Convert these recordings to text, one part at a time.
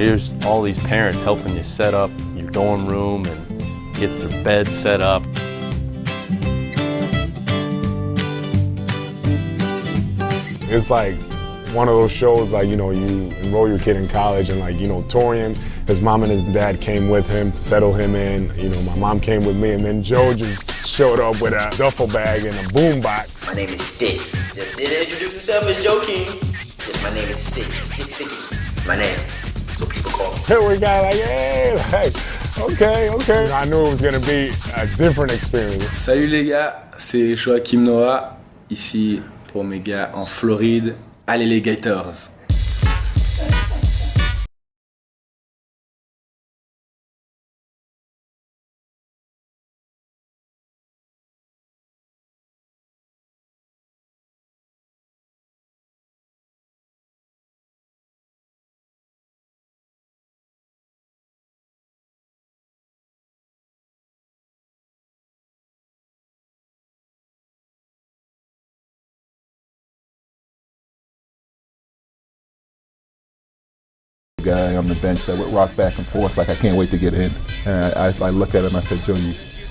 here's all these parents helping you set up your dorm room and get their bed set up. It's like one of those shows, like, you know, you enroll your kid in college and, like, you know, Torian, his mom and his dad came with him to settle him in. You know, my mom came with me, and then Joe just showed up with a duffel bag and a boombox. My name is Sticks. Just didn't introduce himself as Joakim. Just my name is Sticks. Stickity. It's my name. That's what people call me. Here we got like, hey, like, okay. I knew it was gonna be a different experience. Salut les gars, c'est Joakim Noah, ici pour mes gars en Floride. Allez les Gators! Guy on the bench that would rock back and forth like I can't wait to get in. And I looked at him, I said, Joe,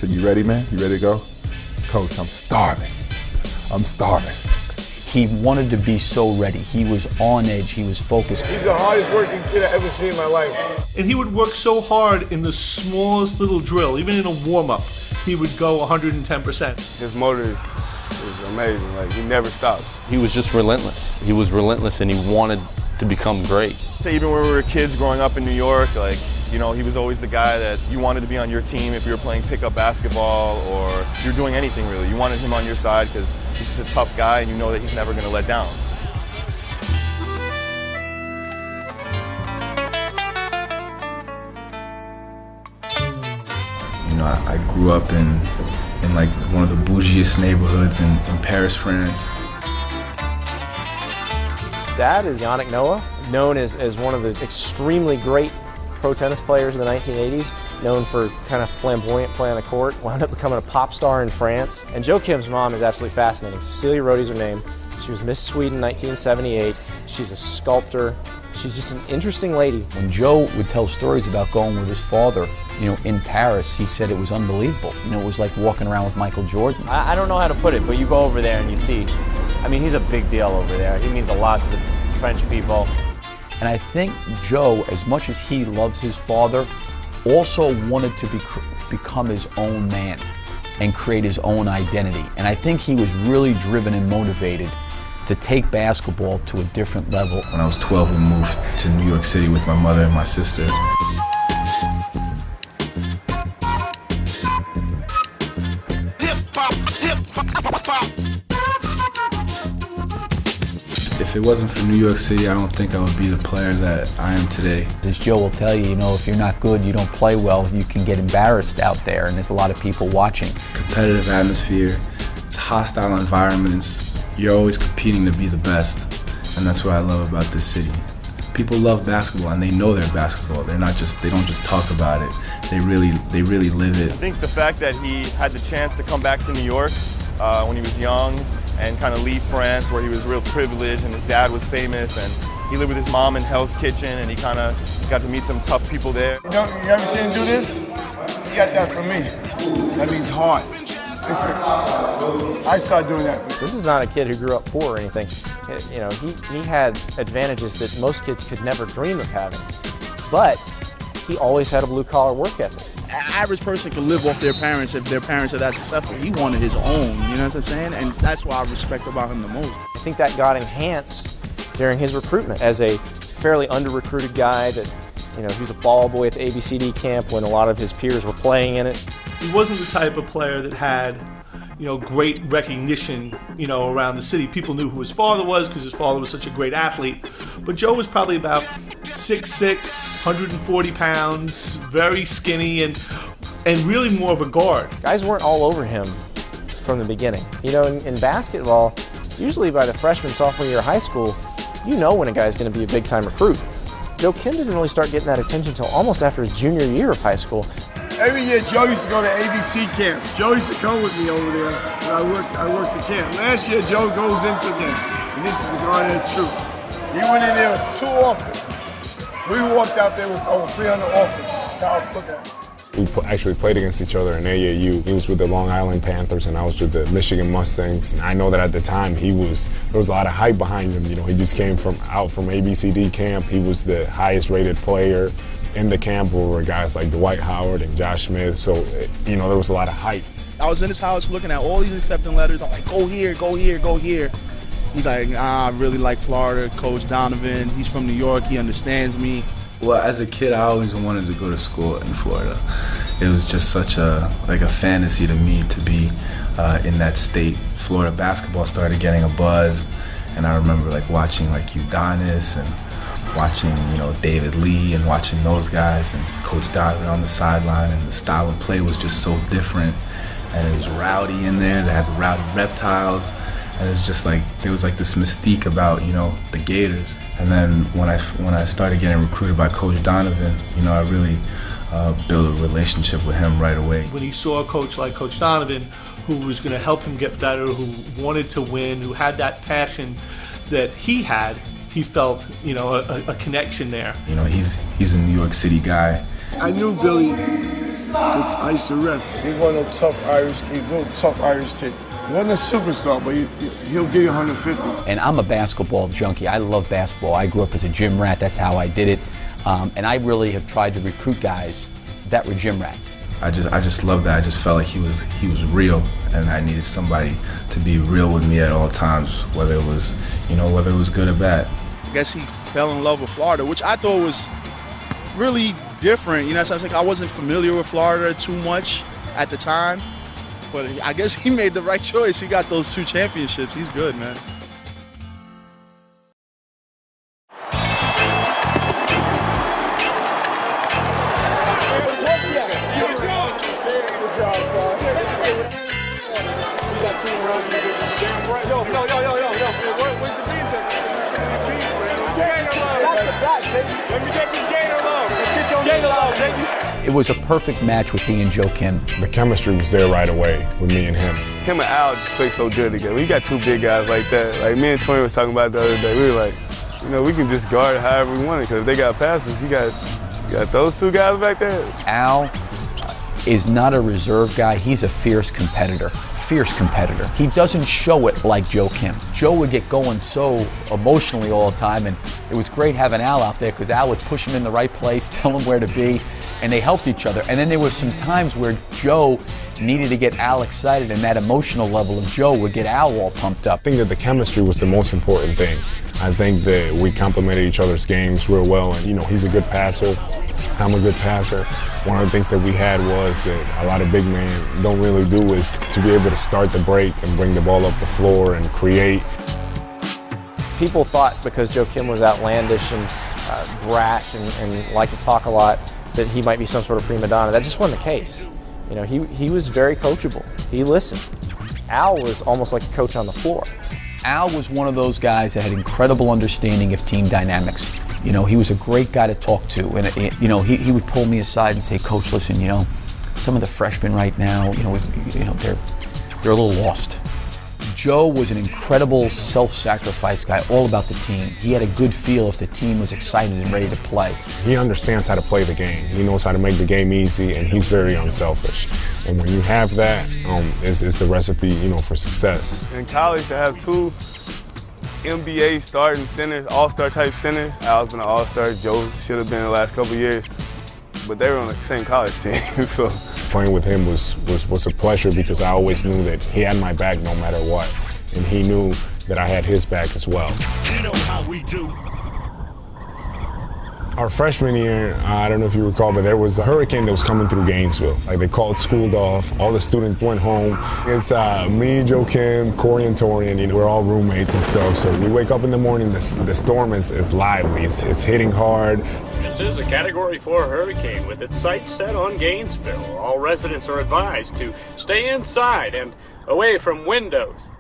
you ready, man? You ready to go? Coach, I'm starving. He wanted to be so ready. He was on edge, he was focused. He's the hardest working kid I've ever seen in my life. And he would work so hard in the smallest little drill, even in a warm-up, he would go 110%. His motor is amazing, like he never stops. He was just relentless. He was relentless and he wanted to become great. So even when we were kids growing up in New York, like, you know, he was always the guy that you wanted to be on your team if you were playing pickup basketball or you're doing anything really. You wanted him on your side because he's just a tough guy and you know that he's never going to let down. You know, I grew up in like one of the bougiest neighborhoods in Paris, France. Dad is Yannick Noah, known as one of the extremely great pro tennis players in the 1980s, known for kind of flamboyant play on the court, wound up becoming a pop star in France. And Joakim's mom is absolutely fascinating. Cecilia Rohde's her name. She was Miss Sweden 1978. She's a sculptor. She's just an interesting lady. When Joe would tell stories about going with his father, you know, in Paris, he said it was unbelievable. You know, it was like walking around with Michael Jordan. I don't know how to put it, but you go over there and you see, I mean, he's a big deal over there. He means a lot to the French people. And I think Joe, as much as he loves his father, also wanted to become his own man and create his own identity. And I think he was really driven and motivated to take basketball to a different level. When I was 12, we moved to New York City with my mother and my sister. If it wasn't for New York City, I don't think I would be the player that I am today. As Joe will tell you, you know, if you're not good, you don't play well, you can get embarrassed out there, and there's a lot of people watching. Competitive atmosphere, it's hostile environments. You're always competing to be the best, and that's what I love about this city. People love basketball, and they know they're basketball. They don't just talk about it. They really live it. I think the fact that he had the chance to come back to New York when he was young and kind of leave France where he was real privileged and his dad was famous and he lived with his mom in Hell's Kitchen and he kind of got to meet some tough people there. You ever seen him do this? He got that from me. That means hard. I started doing that. This is not a kid who grew up poor or anything. You know, he had advantages that most kids could never dream of having. But he always had a blue-collar work ethic. An average person can live off their parents if their parents are that successful. He wanted his own, you know what I'm saying? And that's what I respect about him the most. I think that got enhanced during his recruitment as a fairly under-recruited guy that, you know, he was a ball boy at the ABCD camp when a lot of his peers were playing in it. He wasn't the type of player that had, you know, great recognition, you know, around the city. People knew who his father was because his father was such a great athlete. But Joe was probably about 6'6", 140 pounds, very skinny, and really more of a guard. Guys weren't all over him from the beginning. You know, in basketball, usually by the freshman, sophomore year of high school, you know when a guy's going to be a big-time recruit. Joakim didn't really start getting that attention until almost after his junior year of high school. Every year, Joe used to go to ABC camp. Joe used to come with me over there when I worked the camp. Last year, Joe goes into them, and this is the guy that's true. He went in there with 2 offers. We walked out there with over 300 offers, college football. We actually played against each other in AAU. He was with the Long Island Panthers and I was with the Michigan Mustangs. And I know that at the time there was a lot of hype behind him. You know, he just came out from ABCD camp. He was the highest rated player in the camp, where were guys like Dwight Howard and Josh Smith. So, you know, there was a lot of hype. I was in his house looking at all these accepting letters. I'm like, go here, go here, go here. He's like, I really like Florida, Coach Donovan. He's from New York, he understands me. Well, as a kid, I always wanted to go to school in Florida. It was just such a fantasy to me to be in that state. Florida basketball started getting a buzz, and I remember watching Udonis and watching David Lee and watching those guys and Coach Donovan on the sideline, and the style of play was just so different, and it was rowdy in there. They had the rowdy reptiles. And it's just there was this mystique about, the Gators. And then when I started getting recruited by Coach Donovan, I really built a relationship with him right away. When he saw a coach like Coach Donovan, who was going to help him get better, who wanted to win, who had that passion that he had, he felt, a connection there. He's a New York City guy. I knew Billy. I used to ref. He's one of those tough Irish kids, real tough Irish kid. He wasn't a superstar, but he'll give you 150. And I'm a basketball junkie. I love basketball. I grew up as a gym rat. That's how I did it. And I really have tried to recruit guys that were gym rats. I just love that. I just felt like he was real, and I needed somebody to be real with me at all times, whether it was good or bad. I guess he fell in love with Florida, which I thought was really different. I wasn't familiar with Florida too much at the time. But I guess he made the right choice. He got those 2 championships. He's good, man. It was a perfect match with he and Joakim. The chemistry was there right away with me and him. Him and Al just play so good together. We got 2 big guys like that. Like me and Tony was talking about the other day. We were like, we can just guard however we want it, because if they got passes, you got those 2 guys back there. Al is not a reserve guy. He's a fierce competitor. He doesn't show it like Joakim. Joe would get going so emotionally all the time, and it was great having Al out there because Al would push him in the right place, tell him where to be, and they helped each other. And then there were some times where Joe needed to get Al excited, and that emotional level of Joe would get Al all pumped up. I think that the chemistry was the most important thing. I think that we complemented each other's games real well, and he's a good passer. I'm a good passer. One of the things that we had was that a lot of big men don't really do is to be able to start the break and bring the ball up the floor and create. People thought because Joakim was outlandish and brash and liked to talk a lot that he might be some sort of prima donna. That just wasn't the case. He was very coachable. He listened. Al was almost like a coach on the floor. Al was one of those guys that had incredible understanding of team dynamics. He was a great guy to talk to, and he would pull me aside and say, "Coach, listen, some of the freshmen right now, they're a little lost." Joe was an incredible self-sacrifice guy, all about the team. He had a good feel if the team was excited and ready to play. He understands how to play the game. He knows how to make the game easy, and he's very unselfish. And when you have that, is the recipe, for success. In college, to have 2 NBA starting centers, all-star type centers. Al's been an all-star. Joe should have been in the last couple of years, but they were on the same college team. So playing with him was a pleasure because I always knew that he had my back no matter what, and he knew that I had his back as well. You know how we do. Our freshman year, I don't know if you recall, but there was a hurricane that was coming through Gainesville. They called school off. All the students went home. It's me, Joakim, Corey, and Torian. We're all roommates and stuff. So we wake up in the morning. The storm is lively. It's hitting hard. This is a Category 4 hurricane with its sights set on Gainesville. All residents are advised to stay inside and away from windows.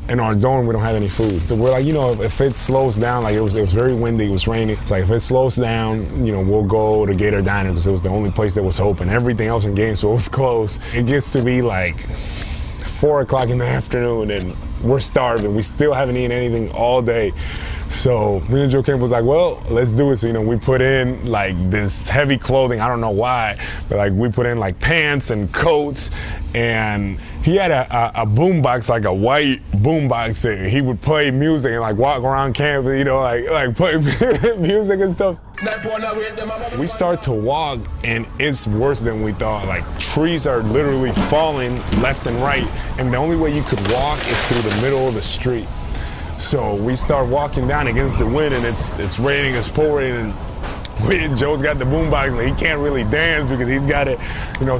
In our dorm, we don't have any food. So we're like, if it slows down, it was very windy, it was raining. It's like, if it slows down, we'll go to Gator Diner because it was the only place that was open. Everything else in Gainesville was closed. It gets to be 4 o'clock in the afternoon and we're starving. We still haven't eaten anything all day. So me and Joakim was like, well, let's do it. So, we put in like this heavy clothing. I don't know why, but like we put in like pants and coats, and he had a boombox, like a white boombox that he would play music and like walk around campus, like play music and stuff. We start to walk and it's worse than we thought. Like trees are literally falling left and right, and the only way you could walk is through the middle of the street. So we start walking down against the wind, and it's raining, it's pouring, and Joe's got the boombox, and he can't really dance because he's got it,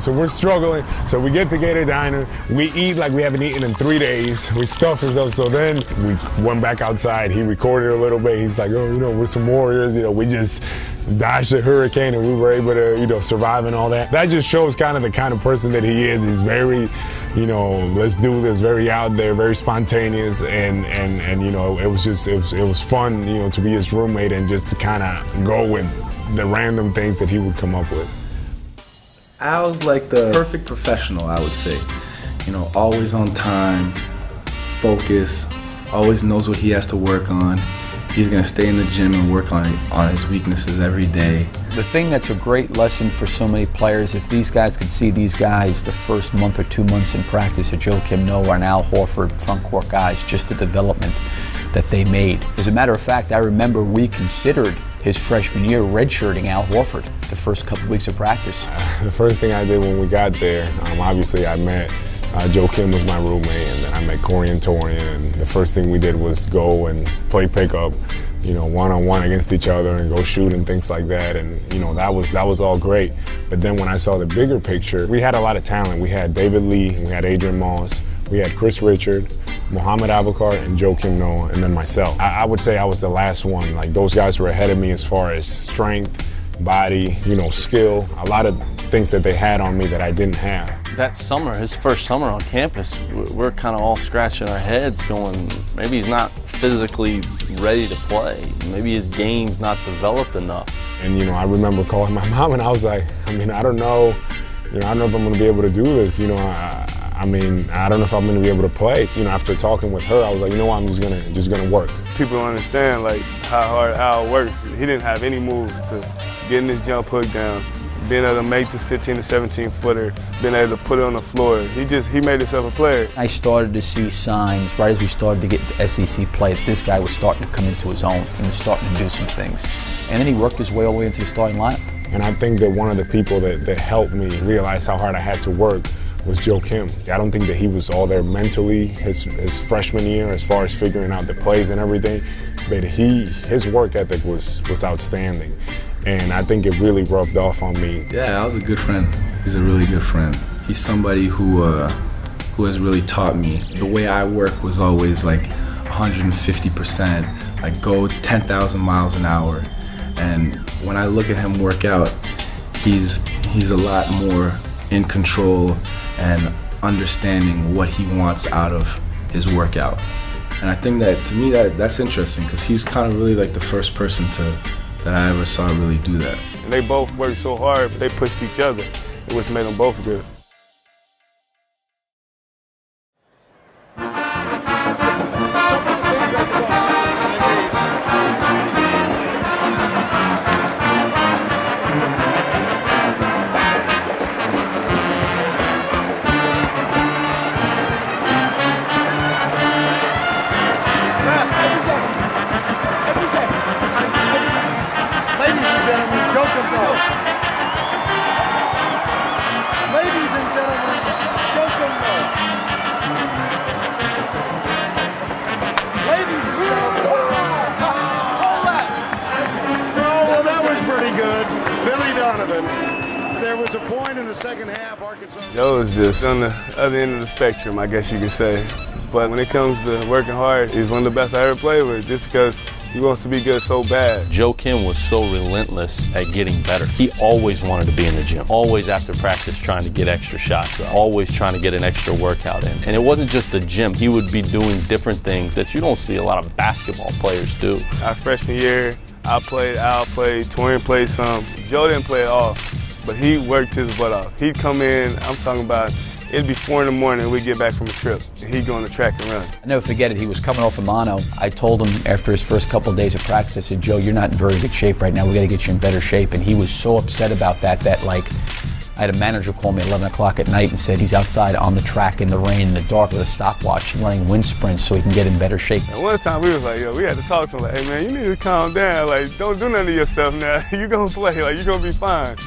so we're struggling. So we get to Gator Diner, we eat like we haven't eaten in 3 days, we stuff ourselves. So then we went back outside, he recorded a little bit, he's like, oh, we're some warriors, we just dodged a hurricane and we were able to, survive and all that. That just shows kind of the kind of person that he is. He's very, let's do this, very out there, very spontaneous, and it was fun, to be his roommate and just to kind of go with the random things that he would come up with. Al's like the perfect professional, I would say. Always on time, focused, always knows what he has to work on. He's gonna stay in the gym and work on his weaknesses every day. The thing that's a great lesson for so many players, if these guys could see these guys the first month or 2 months in practice at Joakim Noah and Al Horford, front court guys, just the development that they made. As a matter of fact, I remember we considered his freshman year redshirting Al Horford the first couple weeks of practice. The first thing I did when we got there, obviously I met Joakim was my roommate, and then I met Corey and Torian, and the first thing we did was go and play pickup, one-on-one against each other and go shoot and things like that, and that was all great. But then when I saw the bigger picture, we had a lot of talent. We had David Lee, we had Adrian Moss, we had Chris Richard, Mohamed Abubakar, and Joakim Noah, and then myself. I would say I was the last one. Like, those guys were ahead of me as far as strength, body, skill, a lot of things that they had on me that I didn't have. That summer, his first summer on campus, we're kind of all scratching our heads going, maybe he's not physically ready to play. Maybe his game's not developed enough. And I remember calling my mom and I was like, I don't know, I don't know if I'm gonna be able to do this. I don't know if I'm gonna be able to play. After talking with her, I was like, what, I'm just gonna work. People don't understand how hard Al works. He didn't have any moves to getting his jump hook down, being able to make this 15 to 17 footer, being able to put it on the floor. He made himself a player. I started to see signs right as we started to get to SEC play that this guy was starting to come into his own and was starting to do some things. And then he worked his way all the way into the starting lineup. And I think that one of the people that helped me realize how hard I had to work was Joakim. I don't think that he was all there mentally his freshman year as far as figuring out the plays and everything, but his work ethic was outstanding. And I think it really rubbed off on me. Yeah, I was a good friend. He's a really good friend. He's somebody who has really taught me. The way I work was always like 150%, like go 10,000 miles an hour. And when I look at him work out, he's a lot more in control and understanding what he wants out of his workout. And I think that, to me, that's interesting, because he was kind of really like the first person that I ever saw really do that. And they both worked so hard, but they pushed each other, which made them both good. There was a point in the second half, Arkansas. Joe is just on the other end of the spectrum, I guess you could say. But when it comes to working hard, he's one of the best I ever played with, just because he wants to be good so bad. Joakim was so relentless at getting better. He always wanted to be in the gym, always after practice trying to get extra shots, always trying to get an extra workout in. And it wasn't just the gym. He would be doing different things that you don't see a lot of basketball players do. Our freshman year, I played, Al played, Torian played some. Joe didn't play at all, but he worked his butt off. He'd come in, I'm talking about, It'd be 4 in the morning and we'd get back from a trip. And he'd go on the track and run. I never forget it. He was coming off a mono. I told him after his first couple of days of practice, I said, Joe, you're not in very good shape right now. We got to get you in better shape. And he was so upset about that like, I had a manager call me at 11 o'clock at night and said he's outside on the track in the rain, in the dark with a stopwatch, running wind sprints so he can get in better shape. And one time we was like, yo, we had to talk to him like, hey man, you need to calm down. Like, don't do nothing to yourself now. You gonna play, like, you gonna be fine.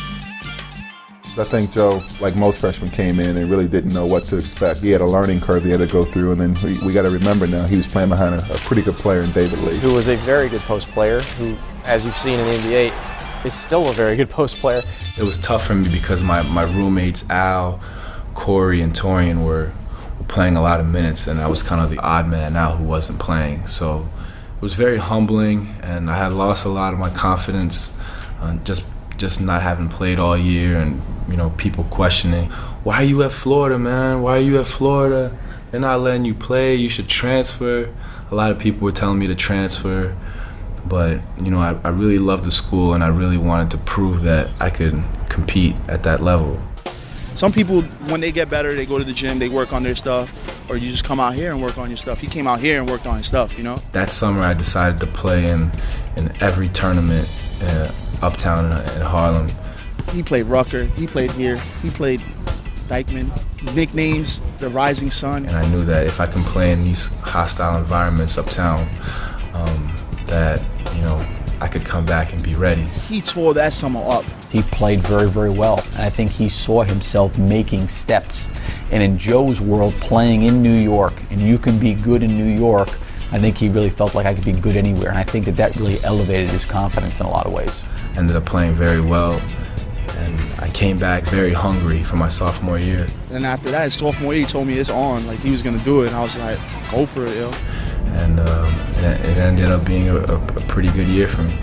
I think Joe, like most freshmen, came in and really didn't know what to expect. He had a learning curve he had to go through, and then we got to remember now he was playing behind a pretty good player in David Lee. Who was a very good post player, who, as you've seen in the NBA, is still a very good post player. It was tough for me because my roommates, Al, Corey, and Torian were playing a lot of minutes, and I was kind of the odd man out who wasn't playing. So it was very humbling, and I had lost a lot of my confidence just not having played all year, and people questioning, why are you at Florida, man? Why are you at Florida? They're not letting you play. You should transfer. A lot of people were telling me to transfer, but I really loved the school, and I really wanted to prove that I could compete at that level. Some people, when they get better, they go to the gym, they work on their stuff, or you just come out here and work on your stuff. He came out here and worked on his stuff, That summer, I decided to play in every tournament uptown in Harlem. He played Rucker, he played here, he played Dykeman, nicknames, the Rising Sun. And I knew that if I can play in these hostile environments uptown, that I could come back and be ready. He tore that summer up. He played very, very well, and I think he saw himself making steps. And in Joe's world, playing in New York, and you can be good in New York, I think he really felt like I could be good anywhere, and I think that really elevated his confidence in a lot of ways. Ended up playing very well, and I came back very hungry for my sophomore year. And after that, his sophomore year, he told me it's on, like he was gonna do it, and I was like, go for it, yo. And it ended up being a pretty good year for me.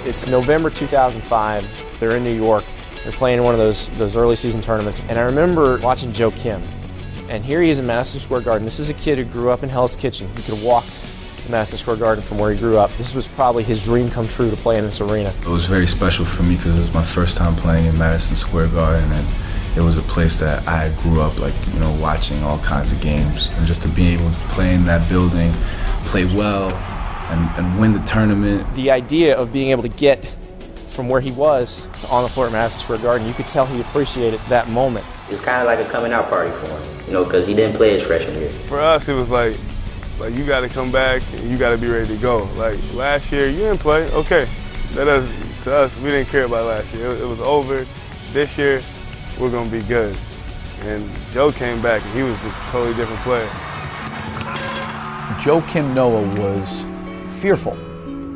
It's November 2005. They're in New York. They're playing in one of those early season tournaments. And I remember watching Joakim. And here he is in Madison Square Garden. This is a kid who grew up in Hell's Kitchen. He could have walked to Madison Square Garden from where he grew up. This was probably his dream come true to play in this arena. It was very special for me because it was my first time playing in Madison Square Garden, and it was a place that I grew up watching all kinds of games. And just to be able to play in that building, play well, and win the tournament. The idea of being able to get from where he was to on the floor at Madison Square Garden, you could tell he appreciated that moment. It was kind of like a coming out party for him, because he didn't play his freshman year. For us, it was like you got to come back and you got to be ready to go. Like last year, you didn't play, okay. To us, we didn't care about last year. It was over. This year, we're gonna be good. And Joe came back and he was just a totally different player. Joakim Noah was fearful,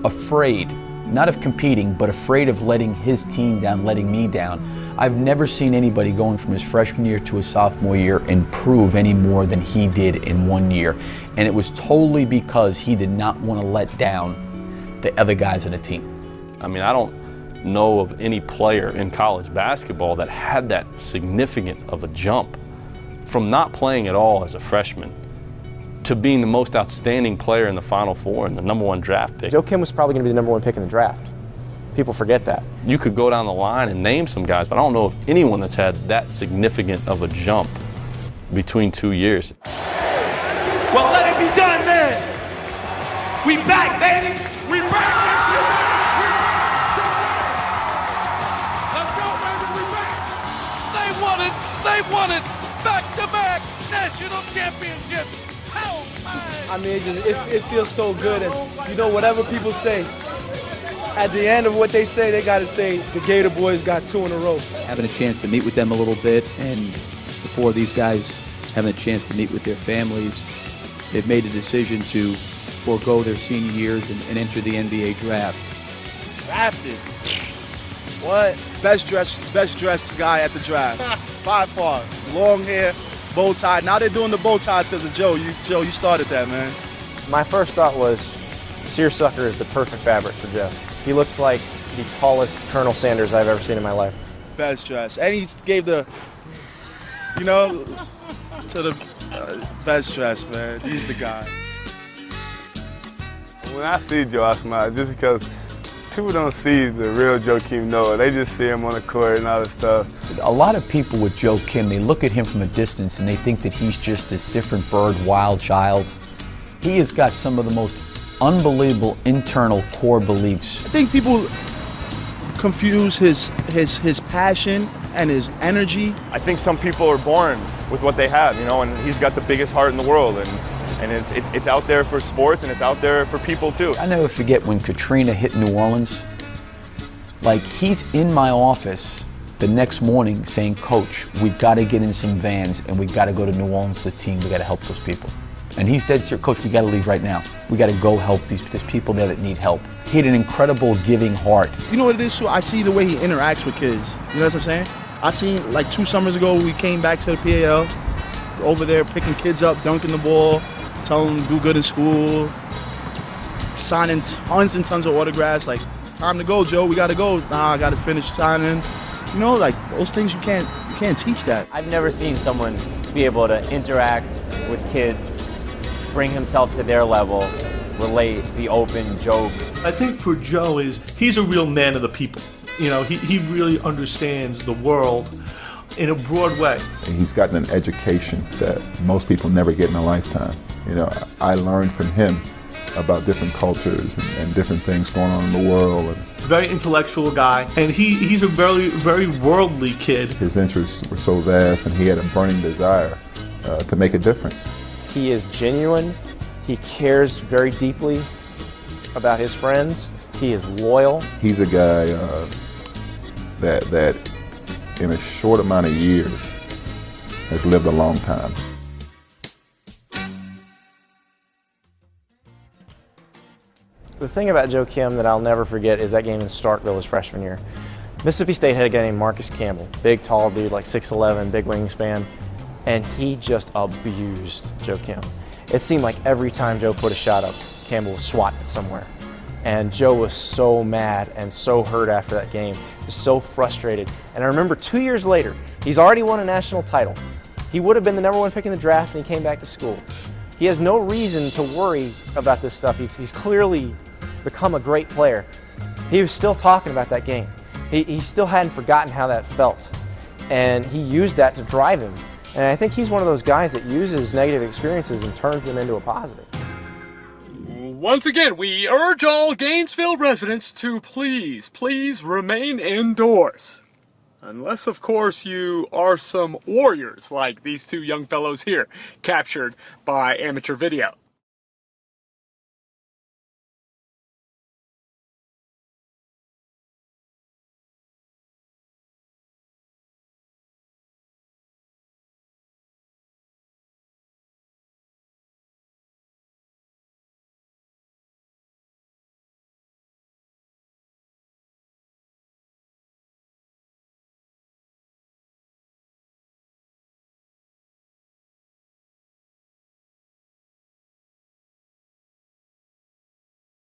afraid, not of competing, but afraid of letting his team down, letting me down. I've never seen anybody going from his freshman year to his sophomore year improve any more than he did in 1 year. And it was totally because he did not want to let down the other guys on the team. I mean, I don't know of any player in college basketball that had that significant of a jump from not playing at all as a freshman to being the most outstanding player in the Final Four and the #1 draft pick. Joakim was probably going to be the #1 pick in the draft. People forget that. You could go down the line and name some guys, but I don't know of anyone that's had that significant of a jump between 2 years. Well, let it be done, man. We back, baby. We back. Let's go, baby. We back. They won it. They won it. Back-to-back national championships. I mean, it feels so good, and whatever people say, at the end of what they say, they got to say the Gator boys got 2 in a row. Having a chance to meet with them a little bit, and before these guys having a chance to meet with their families, they've made a decision to forego their senior years and enter the NBA draft. Drafted. What? Best dressed guy at the draft. By far. Long hair, bow tie. Now they're doing the bow ties because of Joe. Joe, you started that, man. My first thought was, seersucker is the perfect fabric for Joe. He looks like the tallest Colonel Sanders I've ever seen in my life. Best dress. And he gave the, you know, to the best dress, man. He's the guy. When I see Joe, I smile just because people don't see the real Joakim Noah. They just see him on the court and all this stuff. A lot of people with Joakim, they look at him from a distance and they think that he's just this different bird, wild child. He has got some of the most unbelievable internal core beliefs. I think people confuse his passion and his energy. I think some people are born with what they have, you know, and he's got the biggest heart in the world, and it's out there for sports and it's out there for people too. I never forget when Katrina hit New Orleans. Like, he's in my office the next morning saying, "Coach, we've got to get in some vans and we've got to go to New Orleans, the team, we got to help those people." And he's dead serious. "Coach, we got to leave right now. We got to go help there's people there that need help." He had an incredible giving heart. You know what it is, too? I see the way he interacts with kids. You know what I'm saying? I seen, like 2 summers ago, we came back to the PAL, over there picking kids up, dunking the ball, telling them to do good in school, signing tons and tons of autographs. Like, "Time to go, Joe. We got to go." "Nah, I got to finish signing." You know, like, those things you can't teach that. I've never seen someone be able to interact with kids, bring himself to their level, relate, be open, joke. I think for Joe he's a real man of the people. You know, he really understands the world in a broad way. He's gotten an education that most people never get in a lifetime. You know, I learned from him about different cultures and different things going on in the world. Very intellectual guy, and he's a very, very worldly kid. His interests were so vast, and he had a burning desire to make a difference. He is genuine. He cares very deeply about his friends. He is loyal. He's a guy that in a short amount of years has lived a long time. The thing about Joakim that I'll never forget is that game in Starkville his freshman year. Mississippi State had a guy named Marcus Campbell, big, tall dude, like 6'11", big wingspan, and he just abused Joakim. It seemed like every time Joe put a shot up, Campbell was swatting it somewhere. And Joe was so mad and so hurt after that game, just so frustrated. And I remember 2 years later, he's already won a national title. He would have been the #1 pick in the draft and he came back to school. He has no reason to worry about this stuff. He's clearly become a great player. He was still talking about that game. He still hadn't forgotten how that felt. And he used that to drive him. And I think he's one of those guys that uses negative experiences and turns them into a positive. Once again, we urge all Gainesville residents to please remain indoors. Unless, of course, you are some warriors like these 2 young fellows here, captured by amateur video.